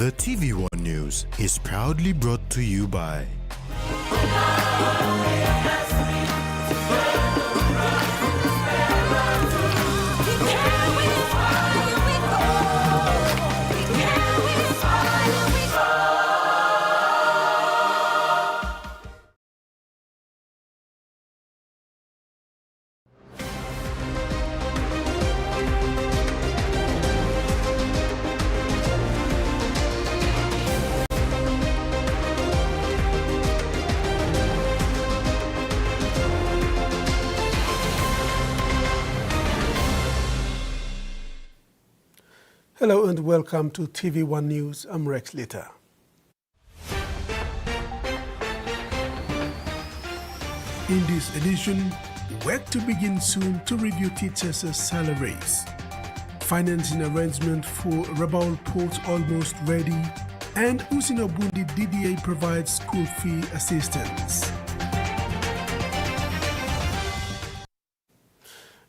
The TV1 News is proudly brought to you by Hello and welcome to TV1 News. I'm Rex Litter. In this edition, work to begin soon to review teachers' salaries. Financing arrangement for Rabaul Port almost ready, and Usinobundi DDA provides school fee assistance.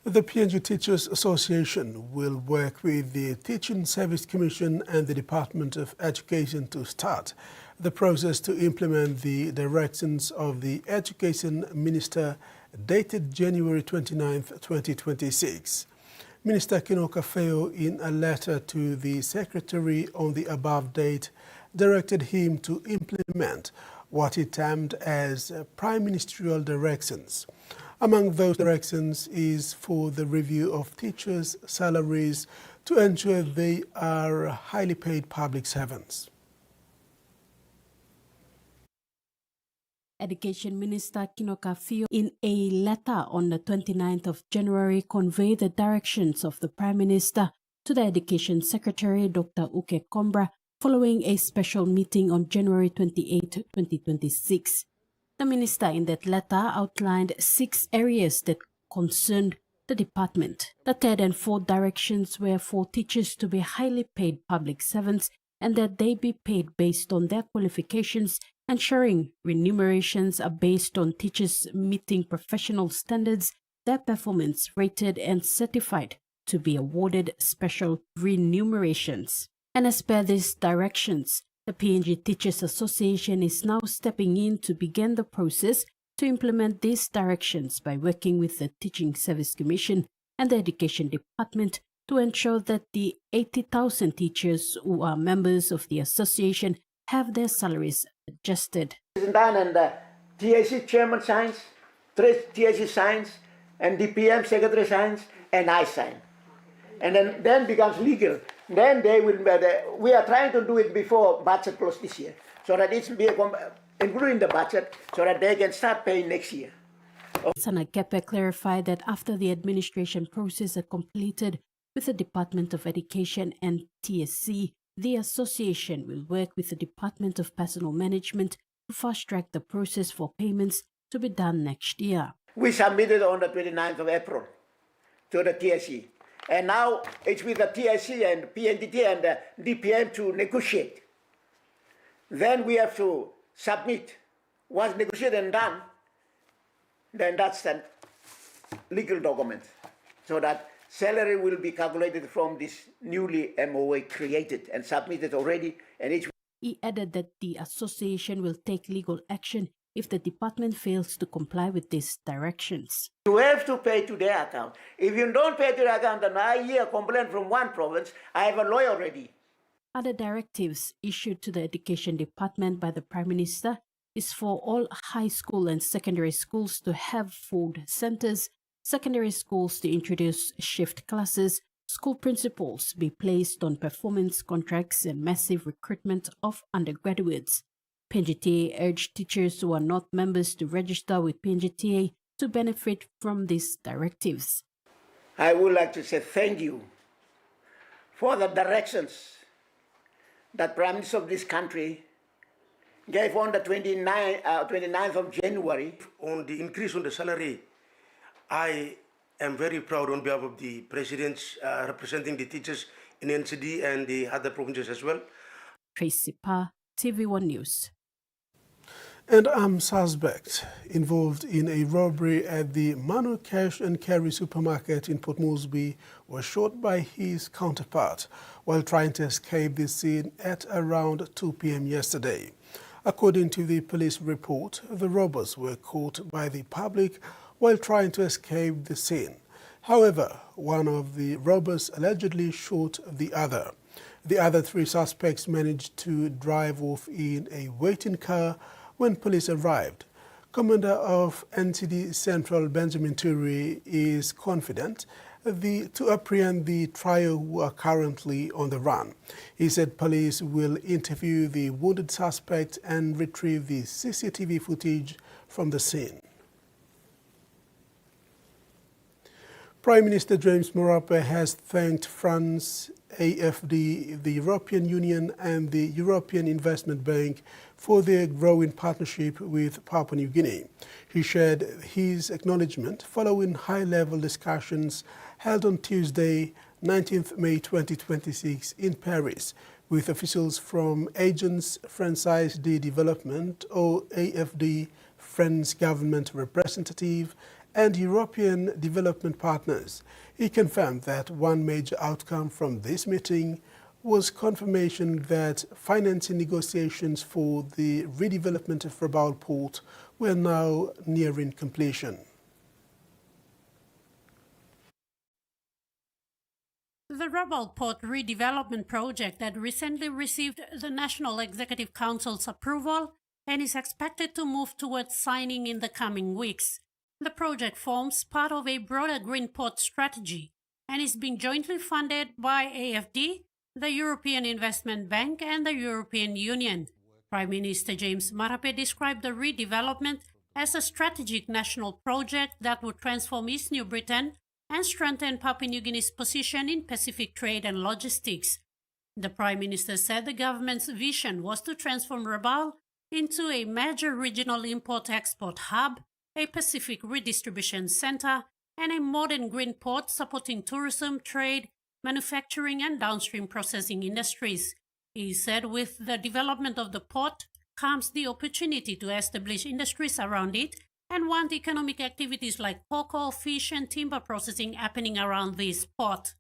The PNG Teachers Association will work with the Teaching Service Commission and the Department of Education to start the process to implement the directions of the Education Minister dated January 29, 2026. Minister Kinoka Feo, in a letter to the Secretary on the above date, directed him to implement what he termed as prime ministerial directions. Among those directions is for the review of teachers' salaries to ensure they are highly paid public servants. Education Minister Kinoka Feo, in a letter on the 29th of January, conveyed the directions of the Prime Minister to the Education Secretary, Dr. Uke Kombra, following a special meeting on January 28, 2026. The minister in that letter outlined 6 areas that concerned the department. The third and fourth directions were for teachers to be highly paid public servants and that they be paid based on their qualifications, ensuring remunerations are based on teachers meeting professional standards, their performance rated and certified to be awarded special remunerations. And as per these directions, the PNG Teachers Association is now stepping in to begin the process to implement these directions by working with the Teaching Service Commission and the Education Department to ensure that the 80,000 teachers who are members of the association have their salaries adjusted. Done and the TAC chairman signs, TAC signs, and the PM secretary signs, and I sign. And then becomes legal. Then they will. We are trying to do it before budget close this year, so that it's be including the budget, so that they can start paying next year. Sana Kepe clarified that after the administration process is completed with the Department of Education and TSC, the association will work with the Department of Personnel Management to fast-track the process for payments to be done next year. We submitted on the 29th of April to the TSC. And now it's with the TSC and PNDT and the DPM to negotiate. Then we have to submit. Once negotiated and done, then that's the legal document. So that salary will be calculated from this newly MOA created and submitted already. And he added that the association will take legal action if the department fails to comply with these directions. You have to pay to their account. If you don't pay to their account, then I hear a complaint from one province, I have a lawyer already. Other directives issued to the Education Department by the Prime Minister is for all high school and secondary schools to have food centers, secondary schools to introduce shift classes, school principals be placed on performance contracts and massive recruitment of undergraduates. PNGTA urged teachers who are not members to register with PNGTA to benefit from these directives. I would like to say thank you for the directions that Prime Minister of this country gave on the 29th of January. On the increase on the salary, I am very proud on behalf of the presidents representing the teachers in NCD and the other provinces as well. Tracy Pa, TV1 News. An armed suspect involved in a robbery at the Manu Cash and Carry supermarket in Port Moresby was shot by his counterpart while trying to escape the scene at around 2 p.m. yesterday. According to the police report, the robbers were caught by the public while trying to escape the scene. However, one of the robbers allegedly shot the other. The other three suspects managed to drive off in a waiting car when police arrived. Commander of NCD Central Benjamin Turi is confident to apprehend the trio who are currently on the run. He said police will interview the wounded suspect and retrieve the CCTV footage from the scene. Prime Minister James Marape has thanked France, AFD, the European Union and the European Investment Bank for their growing partnership with Papua New Guinea. He shared his acknowledgement following high-level discussions held on Tuesday, 19th May 2026 in Paris with officials from Agence Française de Développement, or AFD, French government representative, and European development partners. He confirmed that one major outcome from this meeting was confirmation that financing negotiations for the redevelopment of Rabaul Port were now nearing completion. The Rabaul Port redevelopment project that recently received the National Executive Council's approval and is expected to move towards signing in the coming weeks. The project forms part of a broader green port strategy and is being jointly funded by AFD, the European Investment Bank and the European Union. Prime Minister James Marape described the redevelopment as a strategic national project that would transform East New Britain and strengthen Papua New Guinea's position in Pacific trade and logistics. The Prime Minister said the government's vision was to transform Rabaul into a major regional import-export hub, a Pacific redistribution center, and a modern green port supporting tourism, trade, manufacturing, and downstream processing industries. He said with the development of the port comes the opportunity to establish industries around it and want economic activities like cocoa, fish, and timber processing happening around this port.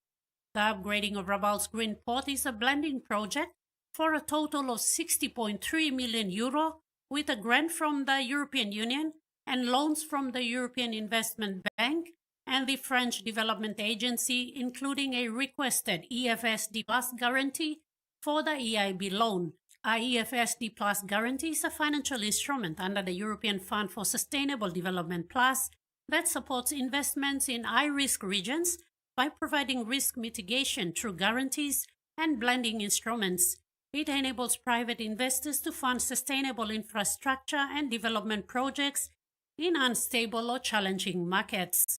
The upgrading of Rabaul's green port is a blending project for a total of €60.3 million with a grant from the European Union and loans from the European Investment Bank and the French Development Agency, including a requested EFSD Plus guarantee for the EIB loan. A EFSD Plus guarantee is a financial instrument under the European Fund for Sustainable Development Plus that supports investments in high-risk regions by providing risk mitigation through guarantees and blending instruments. It enables private investors to fund sustainable infrastructure and development projects in unstable or challenging markets.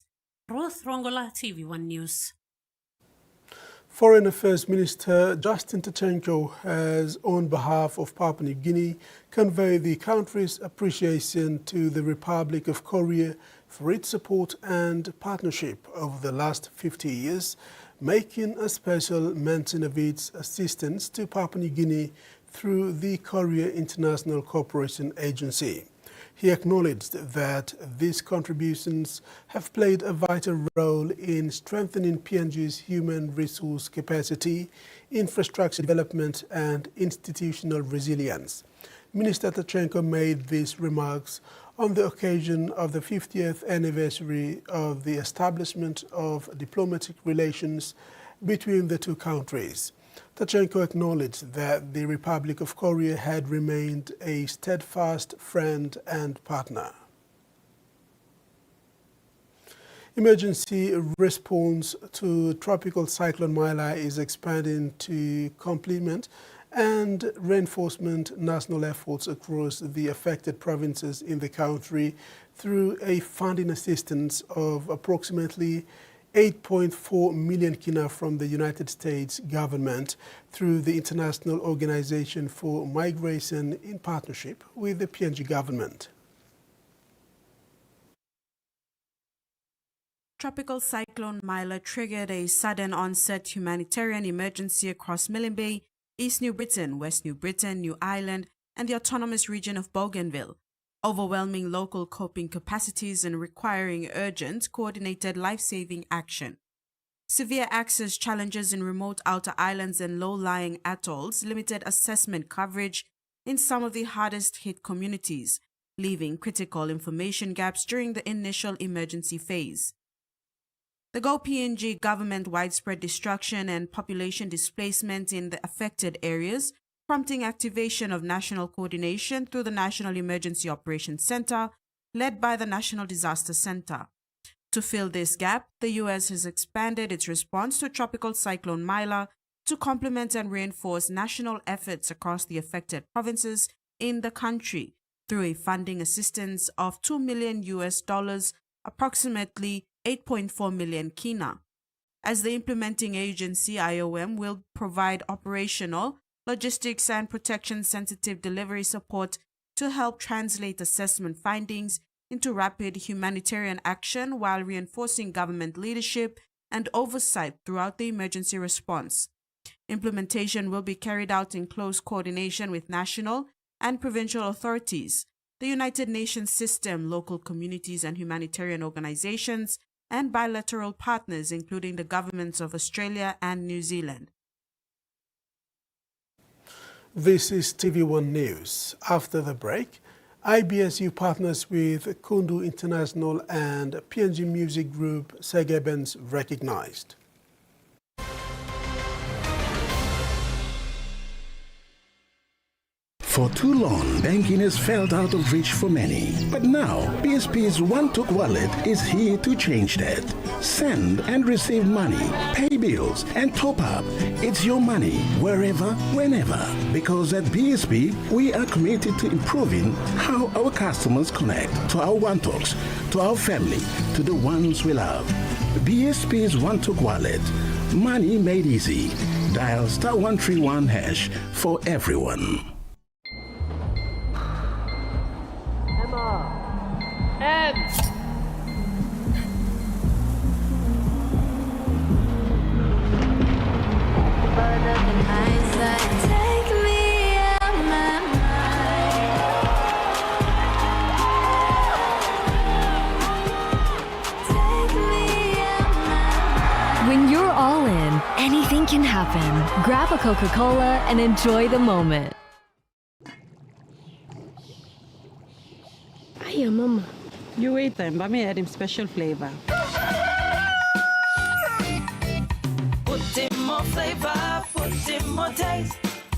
Ruth Rongola, TVWAN News. Foreign Affairs Minister Justin Tachenko has, on behalf of Papua New Guinea, conveyed the country's appreciation to the Republic of Korea for its support and partnership over the last 50 years, making a special mention of its assistance to Papua New Guinea through the Korea International Cooperation Agency. He acknowledged that these contributions have played a vital role in strengthening PNG's human resource capacity, infrastructure development, and institutional resilience. Minister Tachenko made these remarks on the occasion of the 50th anniversary of the establishment of diplomatic relations between the two countries. Tachenko acknowledged that the Republic of Korea had remained a steadfast friend and partner. Emergency response to Tropical Cyclone Miler is expanding to complement and reinforcement national efforts across the affected provinces in the country through a funding assistance of approximately 8.4 million kina from the United States government through the International Organization for Migration in partnership with the PNG government. Tropical Cyclone Miler triggered a sudden onset humanitarian emergency across Milne Bay, East New Britain, West New Britain, New Ireland, and the autonomous region of Bougainville. overwhelming local coping capacities and requiring urgent, coordinated life-saving action. Severe access challenges in remote outer islands and low-lying atolls limited assessment coverage in some of the hardest-hit communities, leaving critical information gaps during the initial emergency phase. The Go PNG government widespread destruction and population displacement in the affected areas, prompting activation of national coordination through the National Emergency Operations Center, led by the National Disaster Center. To fill this gap, the U.S. has expanded its response to Tropical Cyclone Miler to complement and reinforce national efforts across the affected provinces in the country through a funding assistance of $2 million, approximately 8.4 million kina. As the implementing agency, IOM will provide operational, logistics, and protection-sensitive delivery support to help translate assessment findings into rapid humanitarian action while reinforcing government leadership and oversight throughout the emergency response. Implementation will be carried out in close coordination with national and provincial authorities, the United Nations system, local communities and humanitarian organizations, and bilateral partners, including the governments of Australia and New Zealand. This is TVWAN News. After the break, IBSU partners with Kundu International and PNG music group Segebens recognized. For too long, banking has felt out of reach for many. But now, BSP's One-Took wallet is here to change that. Send and receive money, pay bills, and top up. It's your money, wherever, whenever. Because at BSP, we are committed to improving how our customers connect to our One-Tooks, to our family, to the ones we love. BSP's One-Took wallet. Money made easy. Dial *131# for everyone. When you're all in, anything can happen. Grab a Coca-Cola and enjoy the moment. Hiya, Mama. You wait then, but me add him special flavor. Put in more flavor, put in more taste.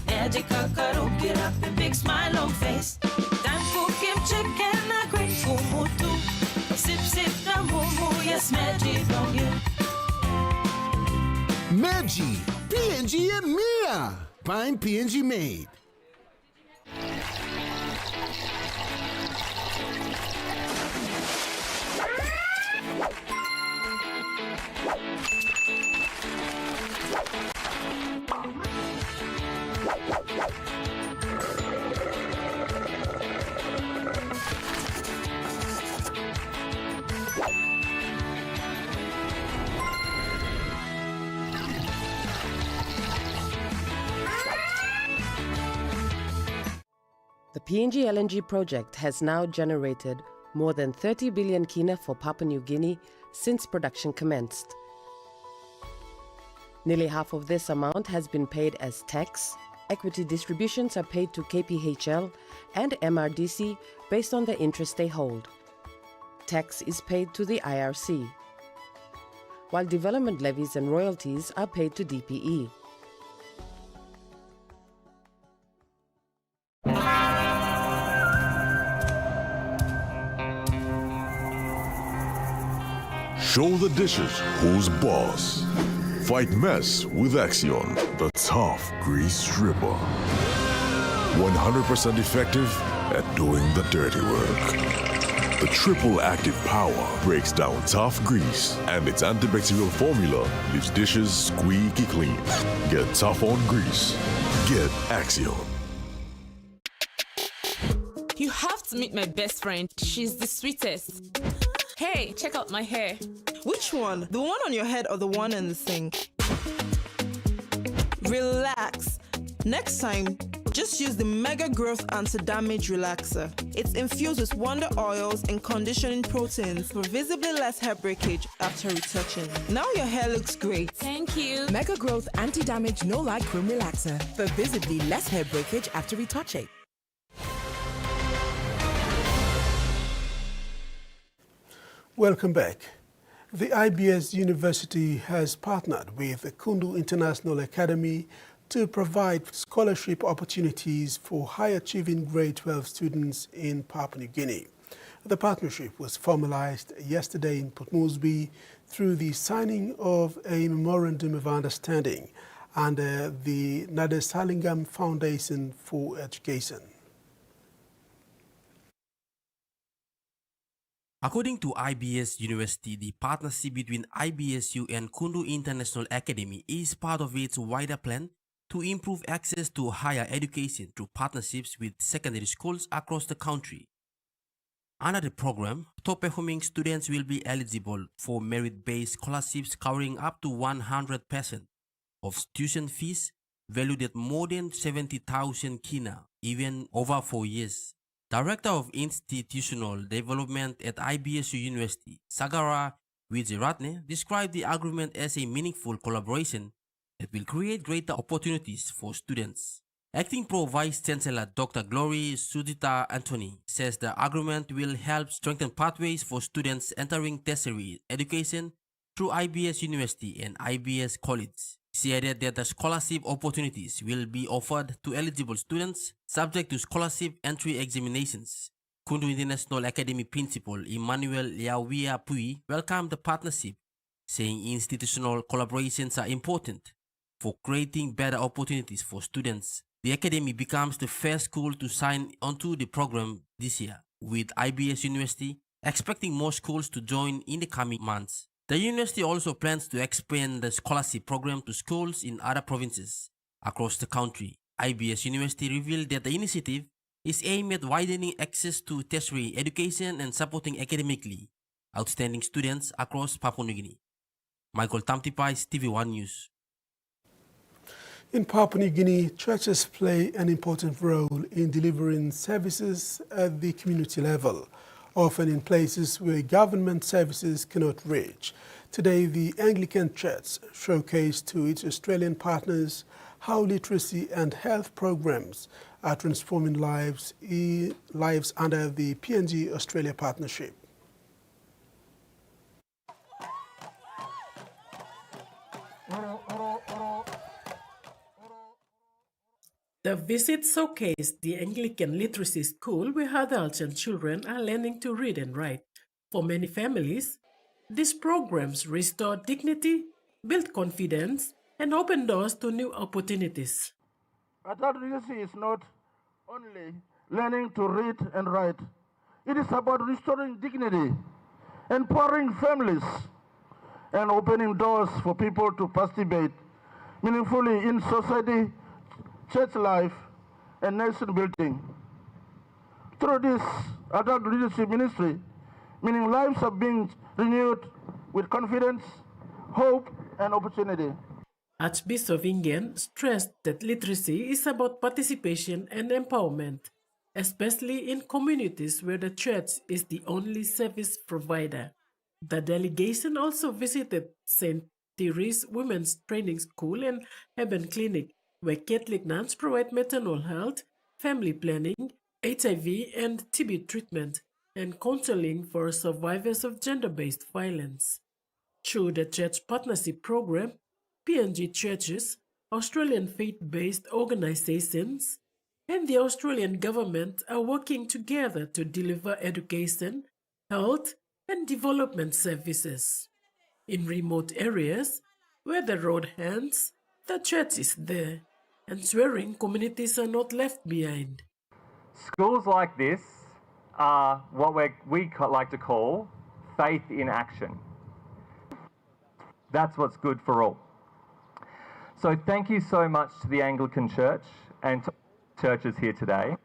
Add your kakaru, get up a big smile on face. Time for kim chicken, a great kumutu. Sip, sip, na mumu, yes, magic on you. Meji, PNG and Mia. Find PNG made. The PNG LNG project has now generated more than 30 billion kina for Papua New Guinea since production commenced. Nearly half of this amount has been paid as tax. Equity distributions are paid to KPHL and MRDC based on the interest they hold. Tax is paid to the IRC, while development levies and royalties are paid to DPE. Show the dishes who's boss. Fight mess with Axion, the tough grease stripper. 100% effective at doing the dirty work. The triple active power breaks down tough grease, and its antibacterial formula leaves dishes squeaky clean. Get tough on grease. Get Axion. You have to meet my best friend. She's the sweetest. Hey, check out my hair. Which one? The one on your head or the one in the sink? Relax. Next time, Just use the Mega Growth Anti-Damage Relaxer. It's infused with wonder oils and conditioning proteins for visibly less hair breakage after retouching. Now your hair looks great. Thank you. Mega Growth Anti-Damage No Light Cream Relaxer for visibly less hair breakage after retouching. Welcome back. The IBS University has partnered with the Kundu International Academy to provide scholarship opportunities for high-achieving grade 12 students in Papua New Guinea. The partnership was formalized yesterday in Port Moresby through the signing of a Memorandum of Understanding under the Nadesalingam Foundation for Education. According to IBS University, the partnership between IBSU and Kundu International Academy is part of its wider plan to improve access to higher education through partnerships with secondary schools across the country. Under the program, top-performing students will be eligible for merit-based scholarships covering up to 100% of tuition fees valued at more than 70,000 kina, even over 4 years. Director of Institutional Development at IBSU University, Sagara Wijeratne, described the agreement as a meaningful collaboration that will create greater opportunities for students. Acting Pro Vice Chancellor Dr. Glory Sujita Anthony says the agreement will help strengthen pathways for students entering tertiary education through IBS University and IBS College. She added that the scholarship opportunities will be offered to eligible students subject to scholarship entry examinations. Kundu International Academy Principal Emmanuel Liawia Pui welcomed the partnership, saying institutional collaborations are important for creating better opportunities for students. The Academy becomes the first school to sign onto the program this year, with IBS University expecting more schools to join in the coming months. The university also plans to expand the scholarship program to schools in other provinces across the country. IBS University revealed that the initiative is aimed at widening access to tertiary education and supporting academically outstanding students across Papua New Guinea. Michael Tamtipais, TVWAN News. In Papua New Guinea, churches play an important role in delivering services at the community level, often in places where government services cannot reach. Today, the Anglican Church showcased to its Australian partners how literacy and health programs are transforming lives under the PNG-Australia partnership. The visit showcased the Anglican Literacy School where adults and children are learning to read and write. For many families, these programs restore dignity, build confidence, and open doors to new opportunities. Adult literacy is not only learning to read and write. It is about restoring dignity, empowering families, and opening doors for people to participate meaningfully in society, church life, and nation building. Through this adult leadership ministry, meaning lives are being renewed with confidence, hope, and opportunity. Archbishop Ingen stressed that literacy is about participation and empowerment, especially in communities where the church is the only service provider. The delegation also visited St. Therese Women's Training School and Heaven Clinic, where Catholic nuns provide maternal health, family planning, HIV and TB treatment, and counseling for survivors of gender-based violence. Through the Church Partnership Program, PNG churches, Australian faith-based organizations, and the Australian government are working together to deliver education, health, and development services. In remote areas where the road ends, the church is there, ensuring communities are not left behind. Schools like this are what we like to call faith in action. That's what's good for all. So thank you so much to the Anglican Church and to churches here today.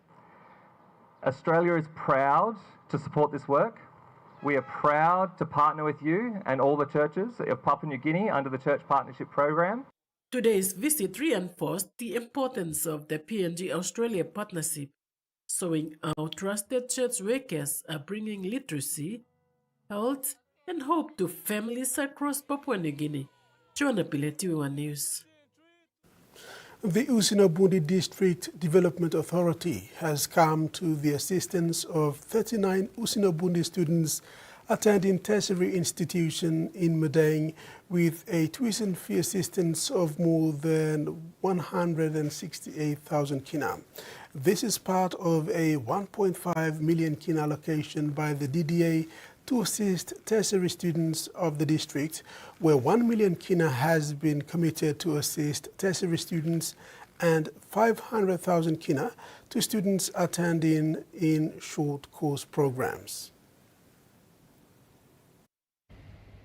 Australia is proud to support this work. We are proud to partner with you and all the churches of Papua New Guinea under the Church Partnership Program. Today's visit reinforced the importance of the PNG-Australia partnership, showing how trusted church workers are bringing literacy, health, and hope to families across Papua New Guinea. Joanna Pile, TVWAN News. The Usinabundi District Development Authority has come to the assistance of 39 Usinabundi students attending tertiary institution in Madang with a tuition fee assistance of more than 168,000 kina. This is part of a 1.5 million kina allocation by the DDA to assist tertiary students of the district, where 1 million kina has been committed to assist tertiary students and 500,000 kina to students attending in short course programs.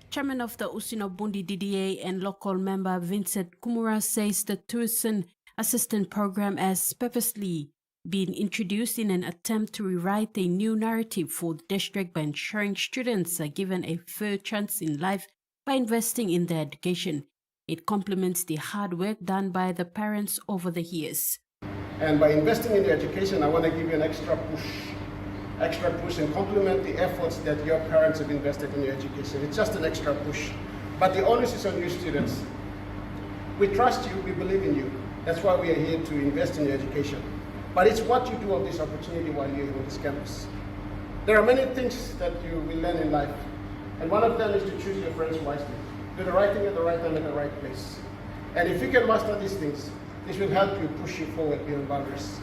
Chairman of the Usinabundi DDA and local member Vincent Kumura says the tuition assistance program has purposely been introduced in an attempt to rewrite a new narrative for the district by ensuring students are given a fair chance in life by investing in their education. It complements the hard work done by the parents over the years. And by investing in your education, I want to give you an extra push and complement the efforts that your parents have invested in your education. It's just an extra push. But the onus is on you students. We trust you, we believe in you. That's why we are here to invest in your education. But it's what you do of this opportunity while you're on this campus. There are many things that you will learn in life. And one of them is to choose your friends wisely. Do the right thing at the right time at the right place. And if you can master these things, this will help you push you forward beyond boundaries.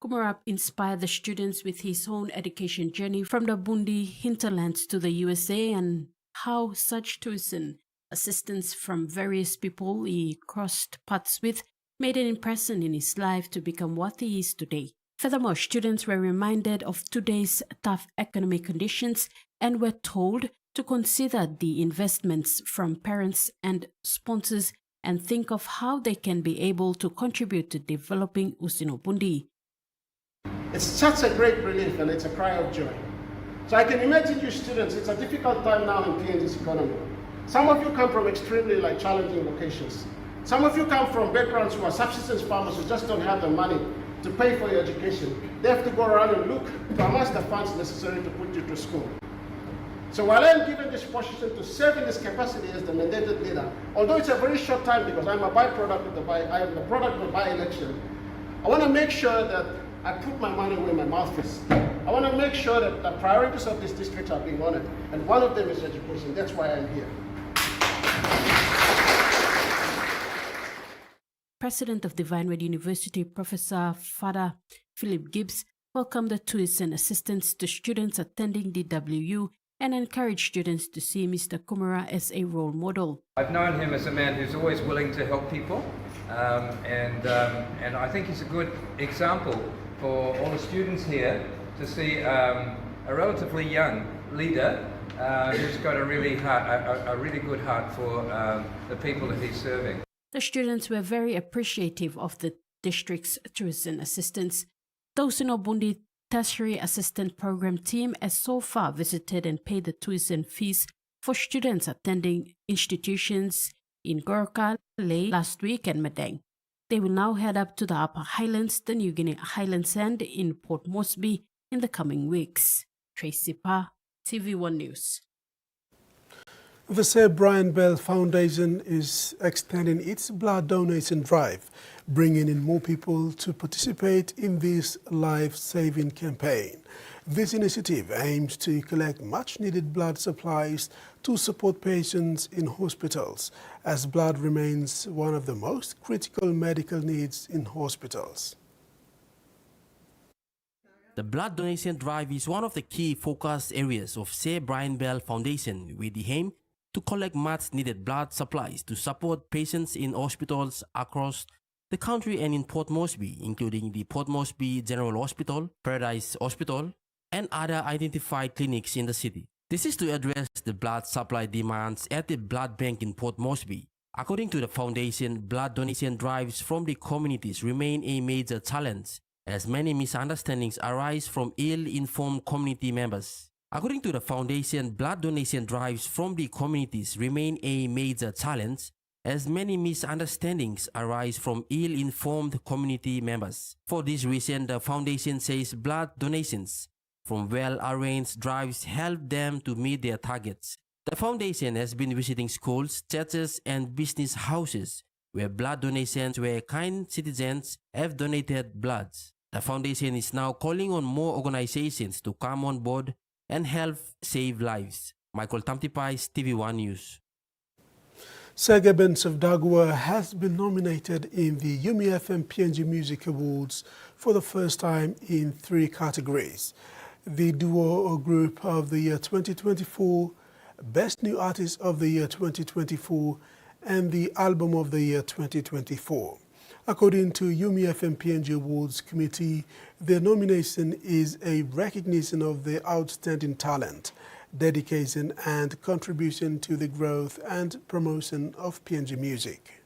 Kumara inspired the students with his own education journey from the Bundi hinterlands to the USA and how such tuition assistance from various people he crossed paths with made an impression in his life to become what he is today. Furthermore, students were reminded of today's tough economic conditions and were told to consider the investments from parents and sponsors and think of how they can be able to contribute to developing Usinabundi. It's such a great relief and it's a cry of joy. So I can imagine you students, it's a difficult time now in PNG's economy. Some of you come from extremely challenging locations. Some of you come from backgrounds who are subsistence farmers who just don't have the money to pay for your education. They have to go around and look to amass the funds necessary to put you to school. So while I'm given this position to serve in this capacity as the mandated leader, although it's a very short time because I'm a byproduct of I am the product of the by-election, I want to make sure that I put my money where my mouth is. I want to make sure that the priorities of this district are being honored, and one of them is education. That's why I'm here. President of Divine Word University, Professor Father Philip Gibbs, welcomed the tuition assistance to students attending DWU and encouraged students to see Mr. Kumura as a role model. I've known him as a man who's always willing to help people, and I think he's a good example for all the students here to see a relatively young leader who's got a really good heart for the people that he's serving. The students were very appreciative of the district's tuition assistance. The Usinabundi Tertiary Assistant Program team has so far visited and paid the tuition fees for students attending institutions in Gorka, Ley last week and Madang. They will now head up to the Upper Highlands, the New Guinea Highlands and in Port Moresby in the coming weeks. Tracy Pa, TVWAN News. The Sir Brian Bell Foundation is extending its blood donation drive, bringing in more people to participate in this life-saving campaign. This initiative aims to collect much-needed blood supplies to support patients in hospitals, as blood remains one of the most critical medical needs in hospitals. The blood donation drive is one of the key focus areas of Sir Brian Bell Foundation, with the aim to collect much-needed blood supplies to support patients in hospitals across the country and in Port Moresby, including the Port Moresby General Hospital, Paradise Hospital, and other identified clinics in the city. This is to address the blood supply demands at the blood bank in Port Moresby. According to the foundation, blood donation drives from the communities remain a major challenge, as many misunderstandings arise from ill-informed community members. According to the foundation, blood donation drives from the communities remain a major challenge, as many misunderstandings arise from ill-informed community members. For this reason, the foundation says blood donations from well-arranged drives help them to meet their targets. The foundation has been visiting schools, churches, and business houses where blood donations where kind citizens have donated blood. The foundation is now calling on more organizations to come on board and help save lives. Michael Tamtipais, TV1 News. Segabens of Dagwa has been nominated in the Yumi FM PNG Music Awards for the first time in 3 categories. The Duo or Group of the Year 2024, Best New Artist of the Year 2024, and the Album of the Year 2024. According to Yumi FM PNG Awards Committee, their nomination is a recognition of their outstanding talent, dedication and contribution to the growth and promotion of PNG music.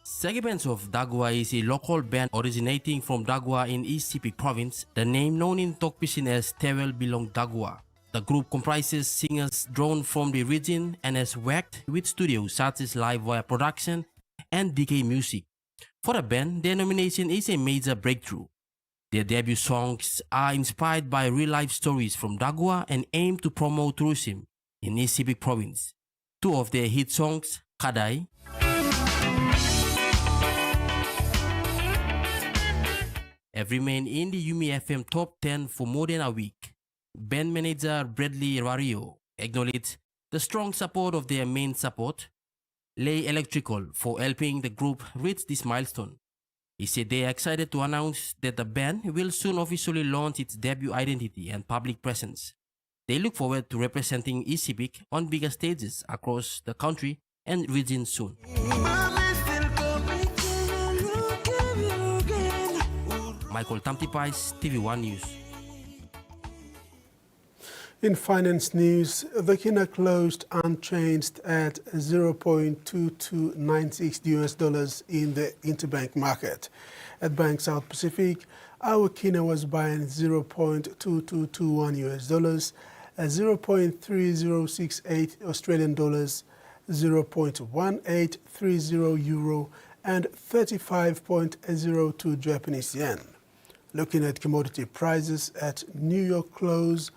Segments of Dagwa is a local band originating from Dagwa in East Sepik Province, the name known in Tokpisin as Tewel Bilong Dagwa. The group comprises singers drawn from the region and has worked with studios such as Live Wire Production and DK Music. For the band, their nomination is a major breakthrough. Their debut songs are inspired by real-life stories from Dagwa and aim to promote tourism in East Sepik Province. 2 of their hit songs, Kadai have remained in the Yumi FM top 10 for more than a week. Band manager Bradley Rario acknowledged the strong support of their main support, Lay Electrical, for helping the group reach this milestone. He said they are excited to announce that the band will soon officially launch its debut identity and public presence. They look forward to representing East Sepik on bigger stages across the country and region soon. Michael Tamtipais, TV1 News. In finance news, the Kina closed unchanged at $0.2296 in the interbank market. At Bank South Pacific, our Kina was buying $0.2221, $0.3068 Australian dollars, 0.1830 euro, and 35.02 Japanese yen. Looking at commodity prices at New York close,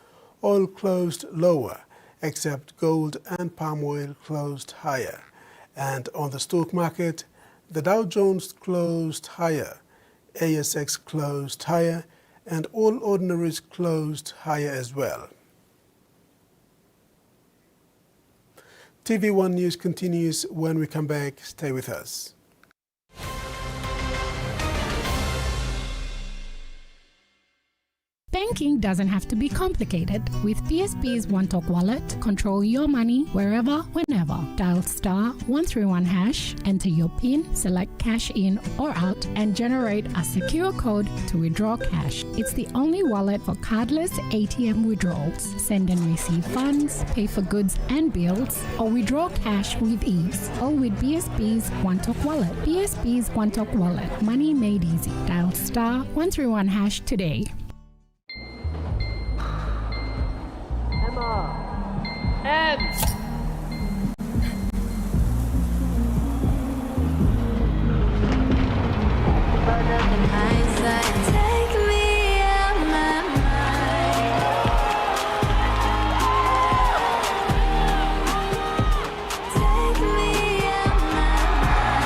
oil closed lower, except gold and palm oil closed higher. And on the stock market, the Dow Jones closed higher, ASX closed higher, and all ordinaries closed higher as well. TV1 News continues when we come back. Stay with us. Banking doesn't have to be complicated. With PSP's One Talk Wallet, control your money wherever, whenever. Dial *131#, enter your PIN, select cash in or out, and generate a secure code to withdraw cash. It's the only wallet for cardless ATM withdrawals. Send and receive funds, pay for goods and bills, or withdraw cash with ease. All with PSP's One Talk Wallet. PSP's One Talk Wallet. Money made easy. Dial *131# today.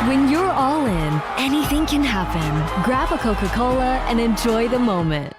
When you're all in, anything can happen. Grab a Coca-Cola and enjoy the moment.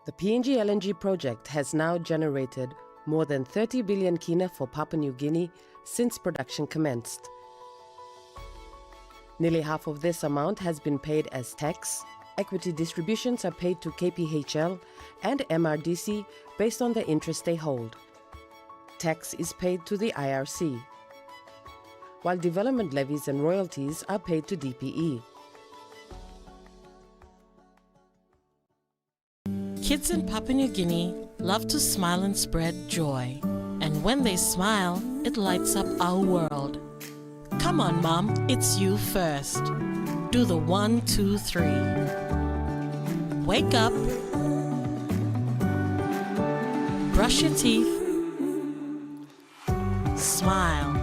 The PNG LNG project has now generated more than 30 billion kina for Papua New Guinea since production commenced. Nearly half of this amount has been paid as tax. Equity distributions are paid to KPHL and MRDC based on the interest they hold. tax is paid to the IRC, while development levies and royalties are paid to DPE. Kids in Papua New Guinea love to smile and spread joy. And when they smile, it lights up our world. Come on, Mom, it's you first. Do the 1, 2, 3. Wake up. Brush your teeth. Smile.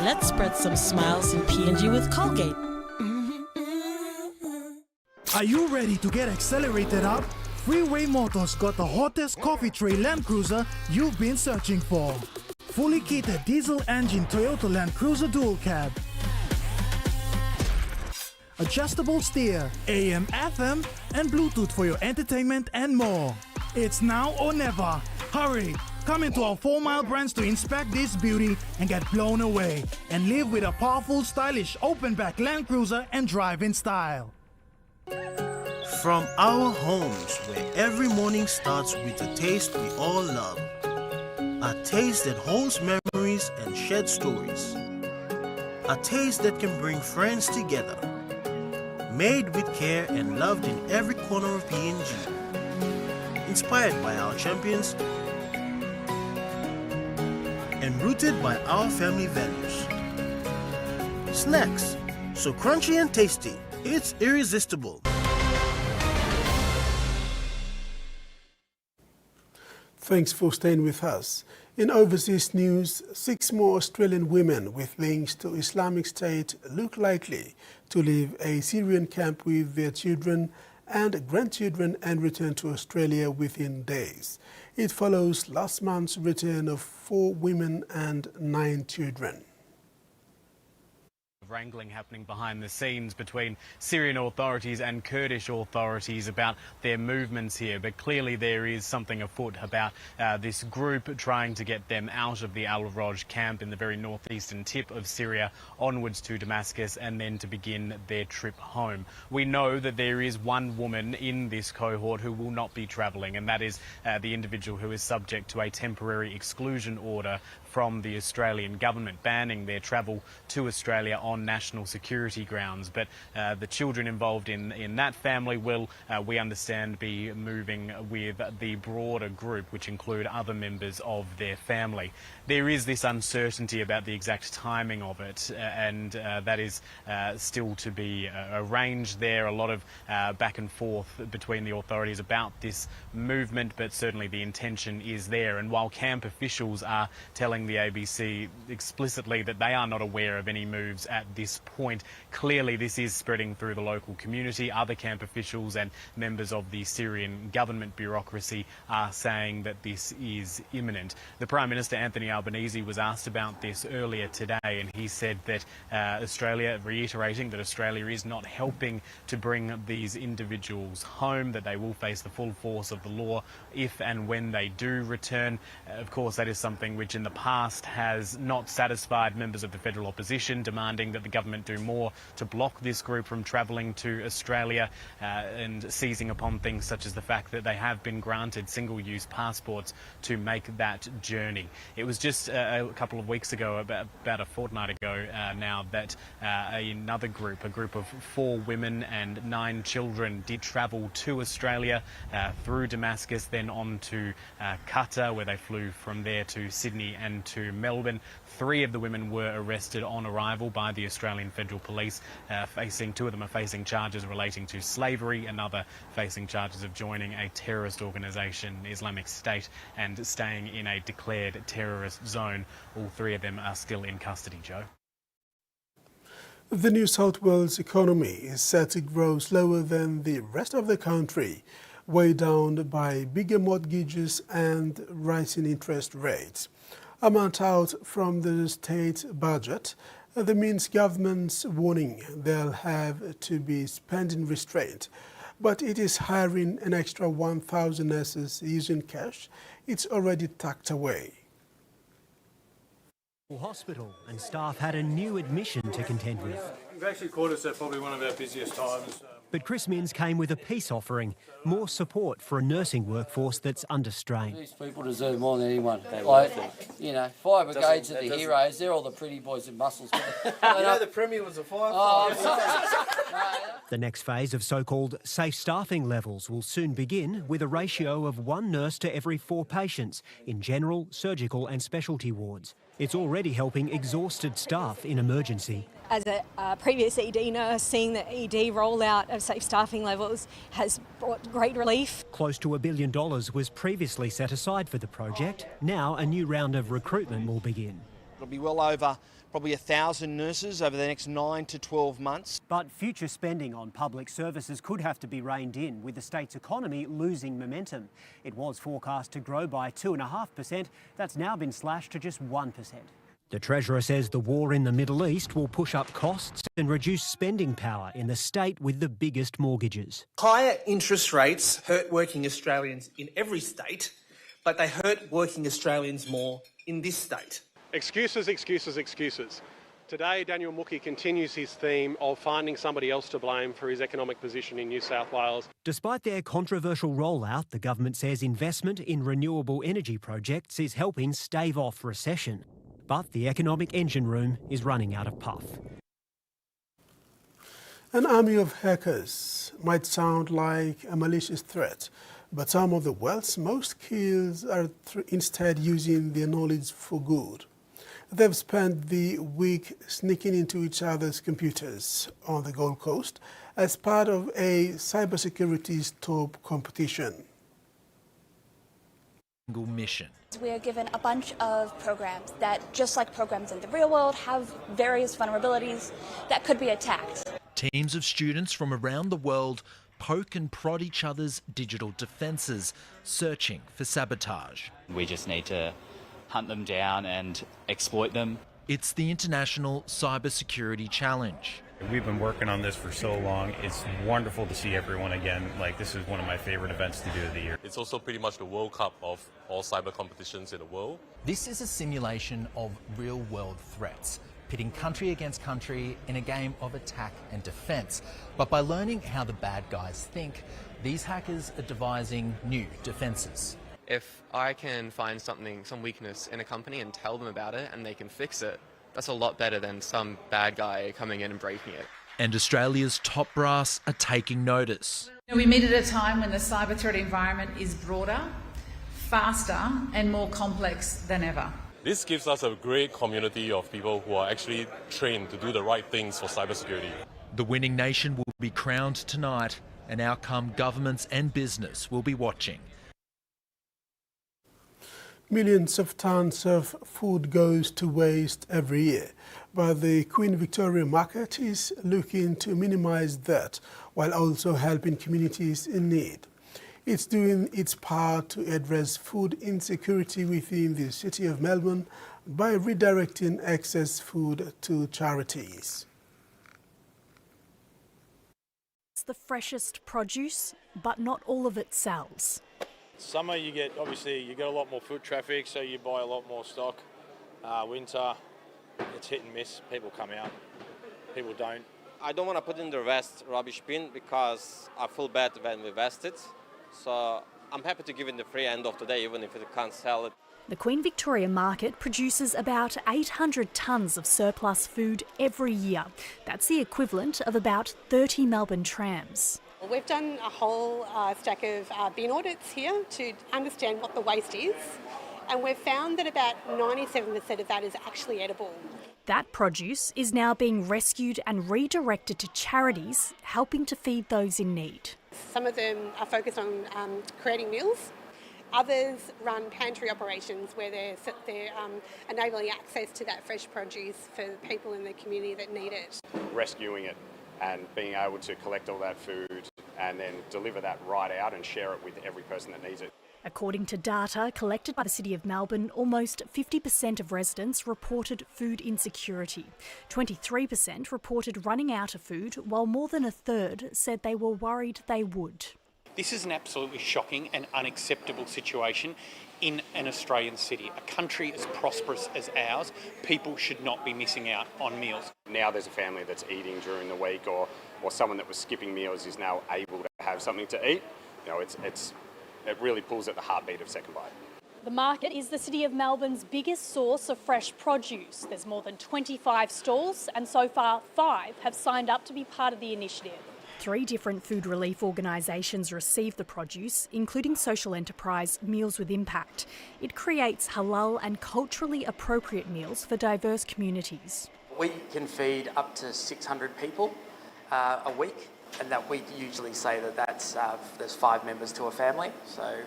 Let's spread some smiles in PNG with Colgate. Are you ready to get accelerated up? Freeway Motors got the hottest coffee tray Land Cruiser you've been searching for. Fully kitted diesel engine Toyota Land Cruiser dual cab. Adjustable steer, AM, FM, and Bluetooth for your entertainment and more. It's now or never. Hurry! Come into our 4-mile branch to inspect this beauty and get blown away. And live with a powerful, stylish, open-back Land Cruiser and drive in style. From our homes, where every morning starts with a taste we all love. A taste that holds memories and shared stories. A taste that can bring friends together. Made with care and loved in every corner of PNG. Inspired by our champions and rooted by our family values. Snacks, so crunchy and tasty, it's irresistible. Thanks for staying with us. In overseas news, 6 more Australian women with links to Islamic State look likely to leave a Syrian camp with their children and grandchildren and return to Australia within days. It follows last month's return of 4 women and 9 children. Wrangling happening behind the scenes between Syrian authorities and Kurdish authorities about their movements here, but clearly there is something afoot about this group trying to get them out of the Al-Roj camp in the very northeastern tip of Syria onwards to Damascus and then to begin their trip home. We know that there is one woman in this cohort who will not be travelling, and that is the individual who is subject to a temporary exclusion order from the Australian government, banning their travel to Australia on national security grounds. But the children involved in that family will, we understand, be moving with the broader group, which include other members of their family. There is this uncertainty about the exact timing of it, and that is still to be arranged there. A lot of back and forth between the authorities about this movement, but certainly the intention is there. And while camp officials are telling the ABC explicitly that they are not aware of any moves at this point, clearly this is spreading through the local community. Other camp officials and members of the Syrian government bureaucracy are saying that this is imminent. The Prime Minister, Anthony Albanese, was asked about this earlier today, and he said that reiterating that Australia is not helping to bring these individuals home, that they will face the full force of the law if and when they do return. Of course, that is something which in the past has not satisfied members of the federal opposition, demanding that the government do more to block this group from travelling to Australia and seizing upon things such as the fact that they have been granted single-use passports to make that journey. It was just a couple of weeks ago, about a fortnight ago now, that another group, a group of 4 women and 9 children, did travel to Australia through Damascus, then on to Qatar, where they flew from there to Sydney and to Melbourne. 3 of the women were arrested on arrival by the Australian Federal Police. 2 of them are facing charges relating to slavery, another facing charges of joining a terrorist organisation, Islamic State, and staying in a declared terrorist zone. All 3 of them are still in custody, Joe. The New South Wales economy is set to grow slower than the rest of the country, weighed down by bigger mortgages and rising interest rates. A month out from the state budget, that means government's warning they'll have to be spending restraint. But it is hiring an extra 1,000 nurses using cash it's already tucked away. Hospital, and staff had a new admission to contend with. We've actually caught us at probably one of our busiest times. But Chris Minns came with a peace offering, more support for a nursing workforce that's under strain. These people deserve more than anyone. Fire brigades are the heroes. They're all the pretty boys with muscles. The Premier was a firefighter. Oh, I'm sorry. The next phase of so-called safe staffing levels will soon begin with a ratio of 1 nurse to every 4 patients in general, surgical and specialty wards. It's already helping exhausted staff in emergency. As a previous ED nurse, seeing the ED rollout of safe staffing levels has brought great relief. Close to $1 billion was previously set aside for the project. Now a new round of recruitment will begin. It'll be well over probably 1,000 nurses over the next 9 to 12 months. But future spending on public services could have to be reined in, with the state's economy losing momentum. It was forecast to grow by 2.5%. That's now been slashed to just 1%. The Treasurer says the war in the Middle East will push up costs and reduce spending power in the state with the biggest mortgages. Higher interest rates hurt working Australians in every state, but they hurt working Australians more in this state. Excuses, excuses, excuses. Today, Daniel Mookie continues his theme of finding somebody else to blame for his economic position in New South Wales. Despite their controversial rollout, the government says investment in renewable energy projects is helping stave off recession. But the economic engine room is running out of puff. An army of hackers might sound like a malicious threat, but some of the world's most skilled are instead using their knowledge for good. They've spent the week sneaking into each other's computers on the Gold Coast as part of a cybersecurity top competition. Mission. We are given a bunch of programs that, just like programs in the real world, have various vulnerabilities that could be attacked. Teams of students from around the world poke and prod each other's digital defences, searching for sabotage. We just need to hunt them down and exploit them. It's the International Cybersecurity Challenge. We've been working on this for so long. It's wonderful to see everyone again. This is one of my favorite events to do of the year. It's also pretty much the World Cup of all cyber competitions in the world. This is a simulation of real-world threats, pitting country against country in a game of attack and defence. But by learning how the bad guys think, these hackers are devising new defences. If I can find some weakness in a company and tell them about it and they can fix it, that's a lot better than some bad guy coming in and breaking it. And Australia's top brass are taking notice. We meet at a time when the cyber threat environment is broader, faster and more complex than ever. This gives us a great community of people who are actually trained to do the right things for cybersecurity. The winning nation will be crowned tonight, an outcome governments and business will be watching. Millions of tons of food goes to waste every year, but the Queen Victoria Market is looking to minimize that while also helping communities in need. It's doing its part to address food insecurity within the city of Melbourne by redirecting excess food to charities. It's the freshest produce, but not all of it sells. Summer you get a lot more foot traffic, so you buy a lot more stock. Winter, it's hit and miss. People come out, people don't. I don't want to put in the rubbish bin because I feel bad when we waste it. So I'm happy to give it the free end of the day, even if it can't sell it. The Queen Victoria Market produces about 800 tonnes of surplus food every year. That's the equivalent of about 30 Melbourne trams. We've done a whole stack of bin audits here to understand what the waste is, and we've found that about 97% of that is actually edible. That produce is now being rescued and redirected to charities, helping to feed those in need. Some of them are focused on creating meals. Others run pantry operations where they're enabling access to that fresh produce for people in the community that need it. Rescuing it and being able to collect all that food and then deliver that right out and share it with every person that needs it. According to data collected by the City of Melbourne, almost 50% of residents reported food insecurity. 23% reported running out of food, while more than a third said they were worried they would. This is an absolutely shocking and unacceptable situation. in an Australian city. A country as prosperous as ours, people should not be missing out on meals. Now there's a family that's eating during the week, or someone that was skipping meals is now able to have something to eat. You know, it really pulls at the heartbeat of Second Bite. The market is the City of Melbourne's biggest source of fresh produce. There's more than 25 stalls, and so far 5 have signed up to be part of the initiative. 3 different food relief organisations receive the produce, including social enterprise Meals with Impact. It creates halal and culturally appropriate meals for diverse communities. We can feed up to 600 people a week, and that we usually say that's there's 5 members to a family, so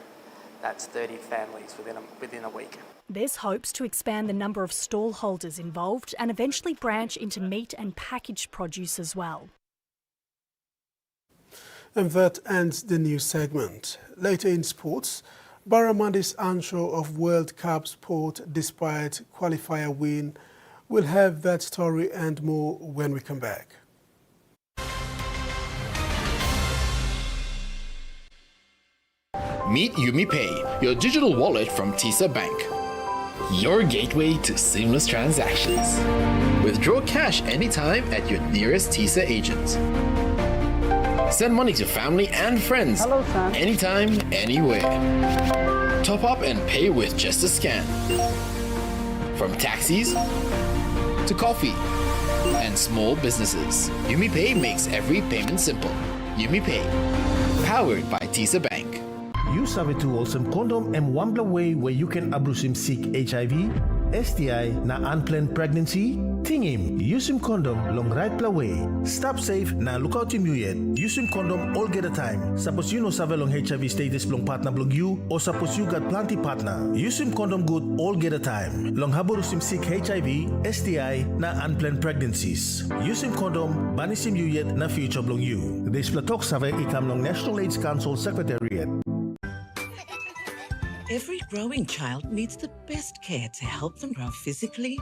that's 30 families within a week. There's hopes to expand the number of stall holders involved and eventually branch into meat and packaged produce as well. And that ends the news segment. Later in sports, Barramandi's unsure of World Cup sport despite qualifier win. We'll have that story and more when we come back. Meet UmiPay, your digital wallet from TISA Bank. Your gateway to seamless transactions. Withdraw cash anytime at your nearest TISA agent. Send money to family and friends. Hello, son. Anytime, anywhere. Top up and pay with just a scan. From taxis to coffee and small businesses, UmiPay makes every payment simple. UmiPay, powered by TISA Bank. Use our tools some condom and one way where you can abuse him seek HIV, STI na unplanned pregnancy. Tingim, use him condom long right way. Stop safe na look out him you yet. Use him condom all get a time. Suppose you know save long HIV status long partner blog you, or suppose you got plenty partner. Use him condom good all get a time. Long haborus him seek HIV, STI na unplanned pregnancies. Use him condom banis him you yet na future blog you. This platok save ikam long National AIDS Council Secretariat. Every growing child needs the best care to help them grow physically,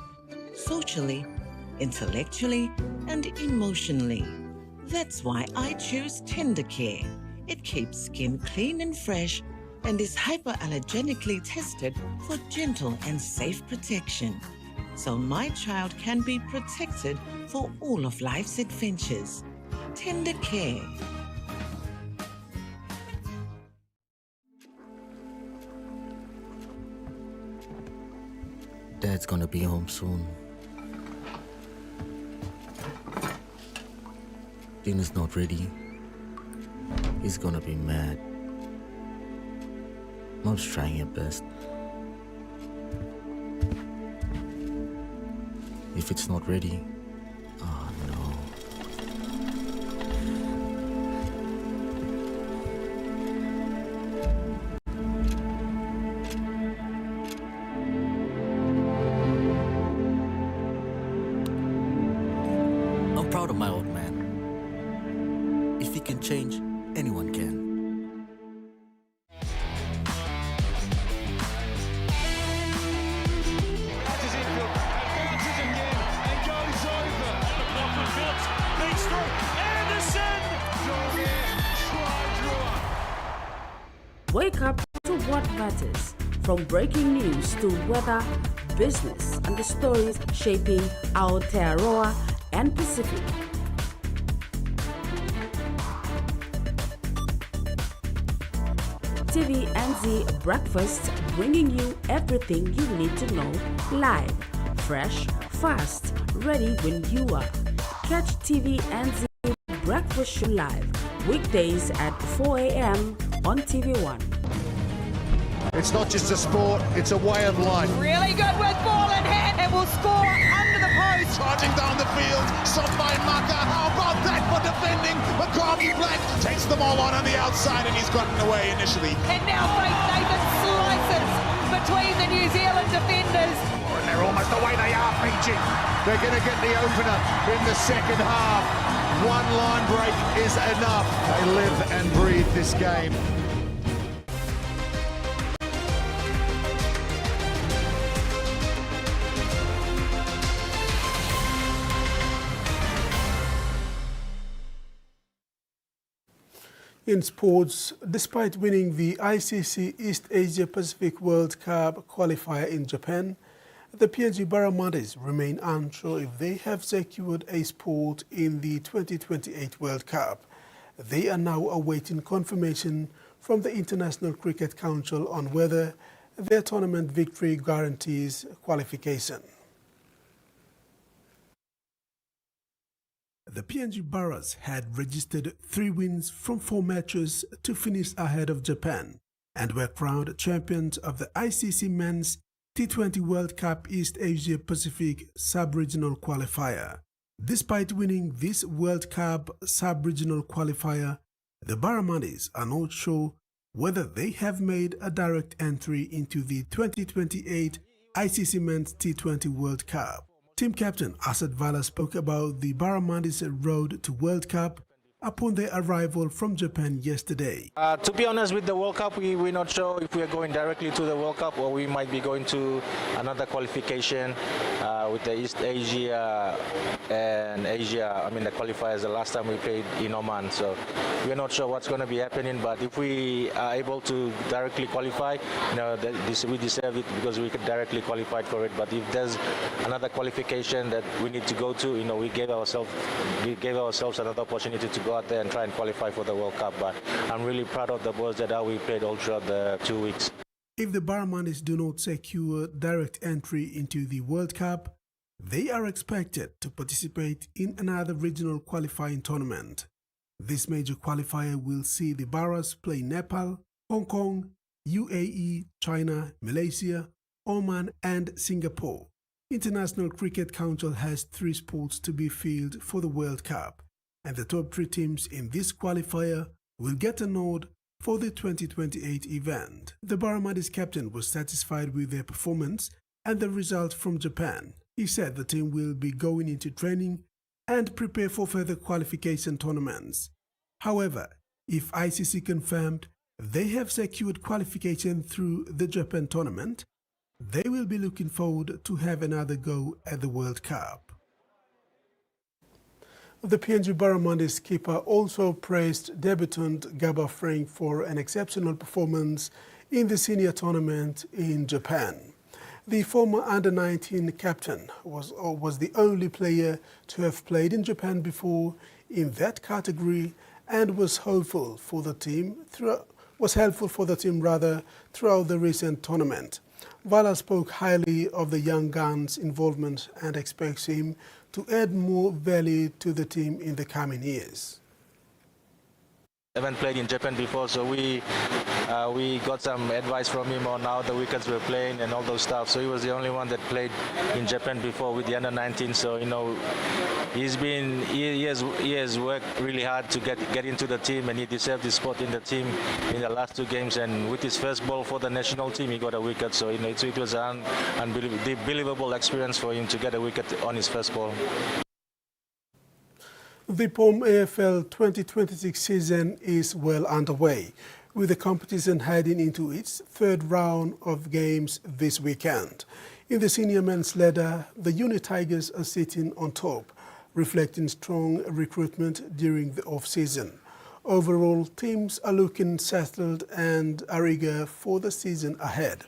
socially, intellectually, and emotionally. That's why I choose Tender Care. It keeps skin clean and fresh and is hypoallergenically tested for gentle and safe protection. So my child can be protected for all of life's adventures. Tender Care. Dad's gonna be home soon. Dinner's not ready. He's gonna be mad. Mom's trying her best. If it's not ready, oh no. I'm proud of my old man. If he can change, anyone can. Wake up to what matters, from breaking news to weather, business, and the stories shaping Aotearoa and Pacific. TVNZ Breakfast, bringing you everything you need to know live, fresh, fast, ready when you are. Catch TVNZ Breakfast Show live, weekdays at 4 a.m. on TVWAN. It's not just a sport, it's a way of life. Really good with ball in hand and will score under the post. Charging down the field, some by Maka. How about that for defending? McCarthy Black takes them all on the outside and he's gotten away initially. And now Faith Nathan slices between the New Zealand defenders. And they're almost the way they are, PG. They're going to get the opener in the second half. One line break is enough. They live and breathe this game. In sports, despite winning the ICC East Asia Pacific World Cup qualifier in Japan, the PNG Barramundis remain unsure if they have secured a spot in the 2028 World Cup. They are now awaiting confirmation from the International Cricket Council on whether their tournament victory guarantees qualification. The PNG Barras had registered 3 wins from 4 matches to finish ahead of Japan and were crowned champions of the ICC Men's T20 World Cup East Asia Pacific Sub-Regional Qualifier. Despite winning this World Cup Sub-Regional Qualifier, the Barramundis are not sure whether they have made a direct entry into the 2028 ICC Men's T20 World Cup. Team captain Asad Vala spoke about the Barramundis' road to World Cup upon their arrival from Japan yesterday. To be honest, with the World Cup, we're not sure if we are going directly to the World Cup or we might be going to another qualification with the East Asia and Asia. I mean, the qualifiers the last time we played in Oman, so we're not sure what's going to be happening. But if we are able to directly qualify, you know, we deserve it because we could directly qualify for it. But if there's another qualification that we need to go to, you know, we gave ourselves another opportunity to go out there and try and qualify for the World Cup. But I'm really proud of the boys that we played all throughout the 2 weeks. If the Barramundis do not secure direct entry into the World Cup, they are expected to participate in another regional qualifying tournament. This major qualifier will see the Barras play Nepal, Hong Kong, UAE, China, Malaysia, Oman and Singapore. International Cricket Council has 3 spots to be filled for the World Cup, and the top 3 teams in this qualifier will get a nod for the 2028 event. The Barramundis captain was satisfied with their performance and the result from Japan. He said the team will be going into training and prepare for further qualification tournaments. However, if ICC confirmed they have secured qualification through the Japan tournament, they will be looking forward to have another go at the World Cup. The PNG Barramundis keeper also praised debutant Gaba Frank for an exceptional performance in the senior tournament in Japan. The former under-19 captain was the only player to have played in Japan before in that category and was helpful for the team throughout the recent tournament. Vala spoke highly of the young gun's involvement and expects him to add more value to the team in the coming years. I haven't played in Japan before, so we got some advice from him on how the wickets were playing and all those stuff. So he was the only one that played in Japan before with the under-19. So you know, he has worked really hard to get into the team, and he deserved his spot in the team in the last 2 games. And with his first ball for the national team, he got a wicket. So you know, it was an unbelievable experience for him to get a wicket on his first ball. The POM AFL 2026 season is well underway, with the competition heading into its 3rd round of games this weekend. In the senior men's ladder, the Uni Tigers are sitting on top, reflecting strong recruitment during the off-season. Overall, teams are looking settled and are eager for the season ahead.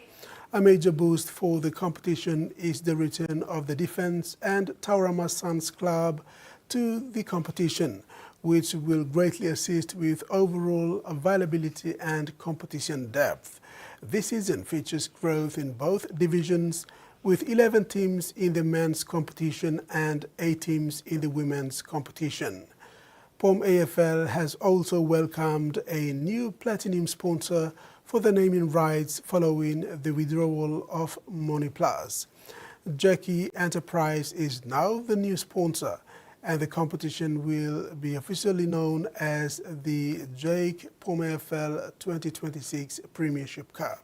A major boost for the competition is the return of the Defence and Tauranga Suns Club to the competition, which will greatly assist with overall availability and competition depth. This season features growth in both divisions, with 11 teams in the men's competition and 8 teams in the women's competition. POM AFL has also welcomed a new platinum sponsor for the naming rights following the withdrawal of Money Plus. Jackie Enterprise is now the new sponsor, and the competition will be officially known as the Jake POM AFL 2026 Premiership Cup.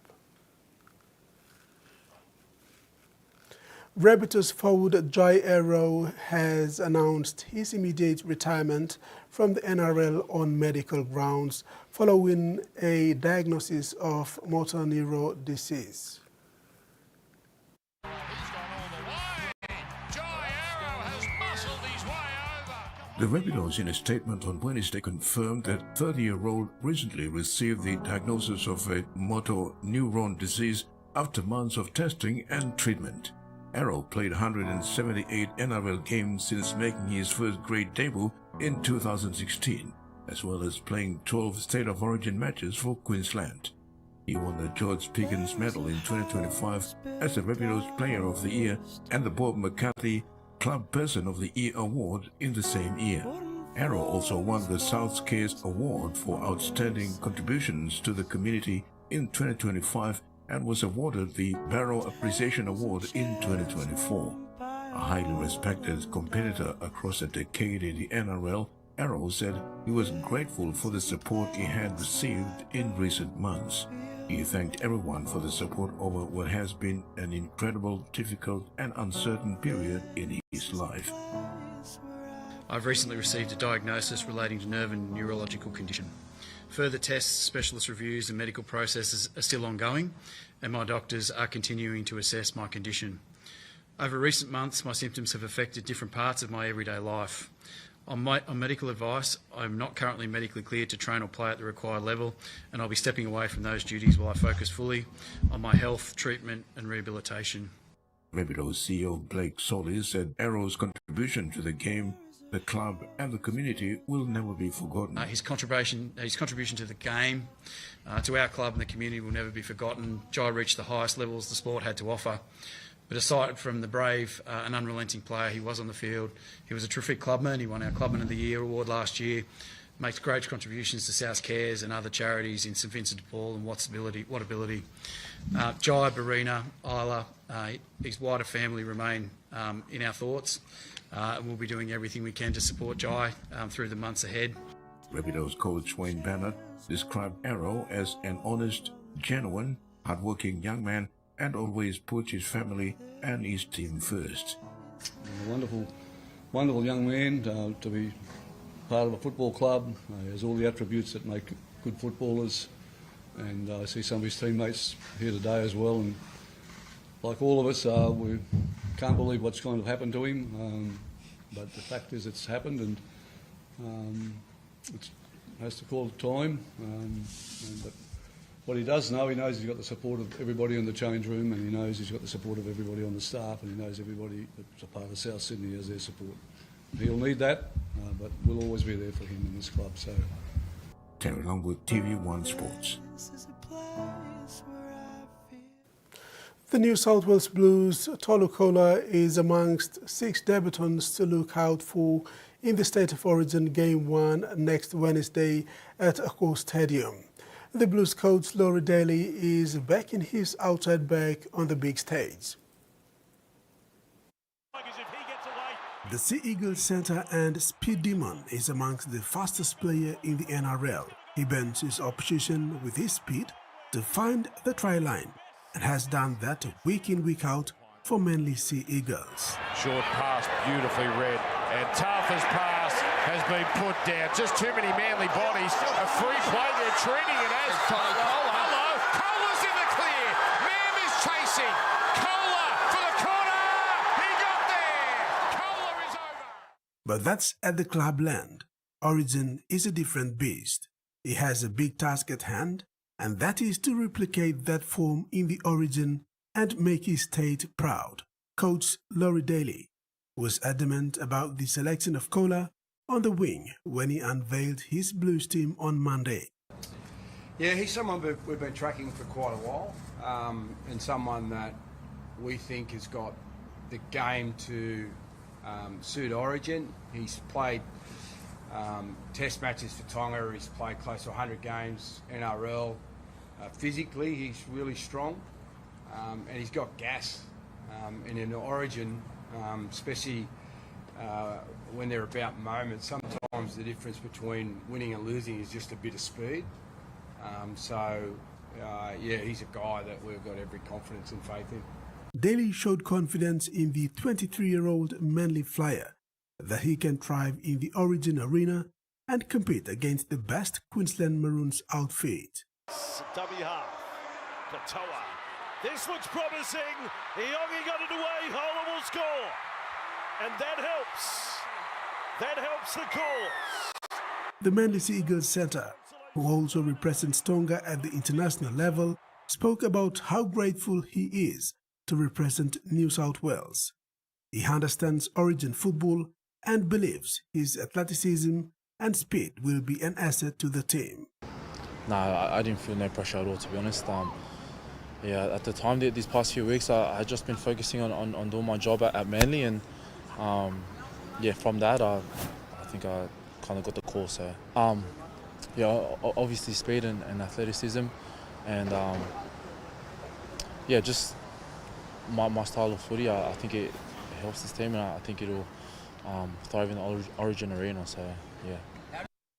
Rabbitohs forward Jai Arrow has announced his immediate retirement from the NRL on medical grounds following a diagnosis of motor neuron disease. The Rabaul in a statement on Wednesday confirmed that 30-year-old recently received the diagnosis of a motor neuron disease after months of testing and treatment. Arrow played 178 NRL games since making his first-grade debut in 2016, as well as playing 12 State of Origin matches for Queensland. He won the George Pickens Medal in 2025 as the Rabaul Player of the Year and the Bob McCarthy Club Person of the Year award in the same year. Arrow also won the South Case Award for outstanding contributions to the community in 2025 and was awarded the Barrow Appreciation Award in 2024. A highly respected competitor across a decade in the NRL, Arrow said he was grateful for the support he had received in recent months. He thanked everyone for the support over what has been an incredible, difficult and uncertain period in his life. I've recently received a diagnosis relating to nerve and neurological condition. Further tests, specialist reviews and medical processes are still ongoing, and my doctors are continuing to assess my condition. Over recent months, my symptoms have affected different parts of my everyday life. On medical advice, I'm not currently medically cleared to train or play at the required level, and I'll be stepping away from those duties while I focus fully on my health, treatment and rehabilitation. Rabaul CEO Blake Solly said Arrow's contribution to the game, the club and the community will never be forgotten. His contribution to the game, to our club and the community will never be forgotten. Jai reached the highest levels the sport had to offer. But aside from the brave and unrelenting player he was on the field, he was a terrific clubman. He won our Clubman of the Year award last year, makes great contributions to South Cares and other charities in St Vincent de Paul and what ability. Jai, Barina, Isla, his wider family remain in our thoughts. And we'll be doing everything we can to support Jai through the months ahead. Rabaul's coach Wayne Bannett described Arrow as an honest, genuine, hardworking young man and always put his family and his team first. A wonderful young man to be part of a football club. He has all the attributes that make good footballers, and I see some of his teammates here today as well, and like all of us, we can't believe what's going to happen to him, but the fact is it's happened, and it has to call time. But what he does know, he knows he's got the support of everybody in the change room, and he knows he's got the support of everybody on the staff, and he knows everybody that's a part of South Sydney has their support. He'll need that, but we'll always be there for him in this club. So, Terry Long with TVWAN Sports. The New South Wales Blues Tolu Koula is amongst 6 debutants to look out for in the State of Origin Game 1 next Wednesday at Accor Stadium. The Blues coach Laurie Daly is back in his outside bag on the big stage. The Sea Eagles centre and speed demon is amongst the fastest player in the NRL. He bends his opposition with his speed to find the try line and has done that week in, week out for Manly Sea Eagles. Short pass, beautifully read, and Tafa's pass has been put down. Just too many Manly bodies. A free play, they're treating it as hello. Cola's in the clear. Mam is chasing. Cola for the corner. He got there. Cola is over. But that's at the club land. Origin is a different beast. He has a big task at hand, and that is to replicate that form in the Origin and make his state proud. Coach Laurie Daly was adamant about the selection of Koula on the wing when he unveiled his Blues team on Monday. Yeah, he's someone we've been tracking for quite a while, and someone that we think has got the game to suit Origin. He's played test matches for Tonga, he's played close to 100 games, NRL. Physically, he's really strong, and he's got gas. And in Origin, especially when they're about moments, sometimes the difference between winning and losing is just a bit of speed. Yeah, he's a guy that we've got every confidence and faith in. Daly showed confidence in the 23-year-old Manly Flyer that he can thrive in the Origin arena and compete against the best Queensland Maroons outfit. W half. Katoa. This looks promising. Iongi got it away. Hola will score. And that helps. That helps the cause. The Manly Sea Eagles centre, who also represents Tonga at the international level, spoke about how grateful he is to represent New South Wales. He understands Origin football and believes his athleticism and speed will be an asset to the team. No, I didn't feel no pressure at all, to be honest. Yeah, at the time, these past few weeks, I had just been focusing on doing my job at Manly, and yeah, from that, I think I kind of got the call. So, yeah, obviously speed and athleticism, and yeah, just my style of footy. I think it helps this team, and I think it'll thrive in the Origin arena. So, yeah.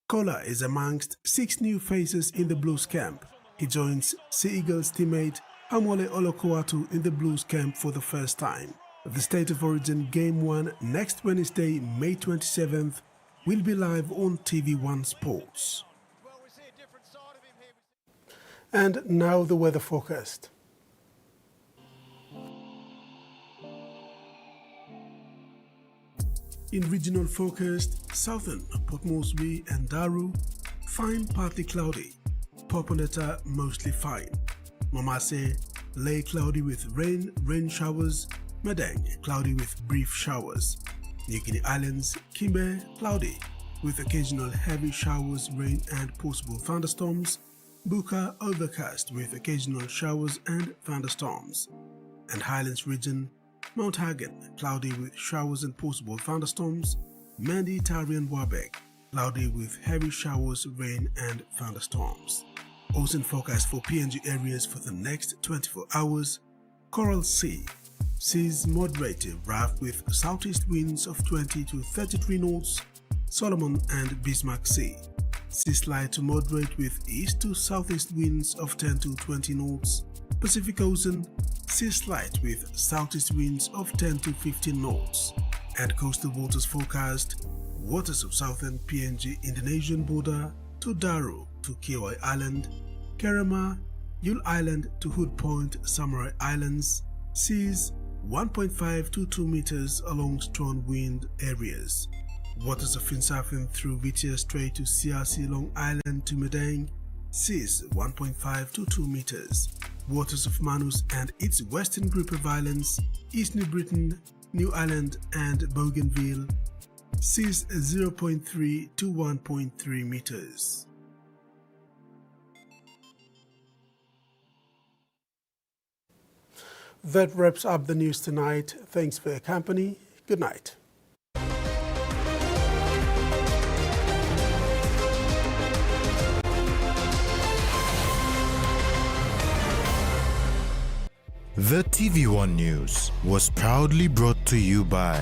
Kola is amongst 6 new faces in the Blues camp. He joins Sea Eagles teammate Hamole Olokoatu in the Blues camp for the first time. The State of Origin Game 1 next Wednesday, May 27th, will be live on TVWAN Sports. And now the weather forecast. In regional forecast, southern Port Moresby and Daru, fine partly cloudy. Poponeta mostly fine. Mamase, Lay cloudy with rain showers. Madang, cloudy with brief showers. New Guinea Islands, Kimbe, cloudy with occasional heavy showers, rain and possible thunderstorms. Buka, overcast with occasional showers and thunderstorms. And Highlands region, Mount Hagen, cloudy with showers and possible thunderstorms. Mandi, Tari and Warbeck, cloudy with heavy showers, rain and thunderstorms. Ocean forecast for PNG areas for the next 24 hours. Coral Sea, seas moderate rough with southeast winds of 20 to 33 knots. Solomon and Bismarck Sea, seas light to moderate with east to southeast winds of 10 to 20 knots. Pacific Ocean, seas light with southeast winds of 10 to 15 knots. And coastal waters forecast, waters of southern PNG Indonesian border to Daru to Kioi Island, Kerama, Yule Island to Hood Point, Samurai Islands, seas 1.5 to 2 meters along strong wind areas. Waters of Finsafen through Vitia Strait to CRC Long Island to Madang, seas 1.5 to 2 meters. Waters of Manus and its western group of islands, East New Britain, New Ireland and Bougainville, seas 0.3 to 1.3 meters. That wraps up the news tonight. Thanks for your company. Good night. The TVWAN News was proudly brought to you by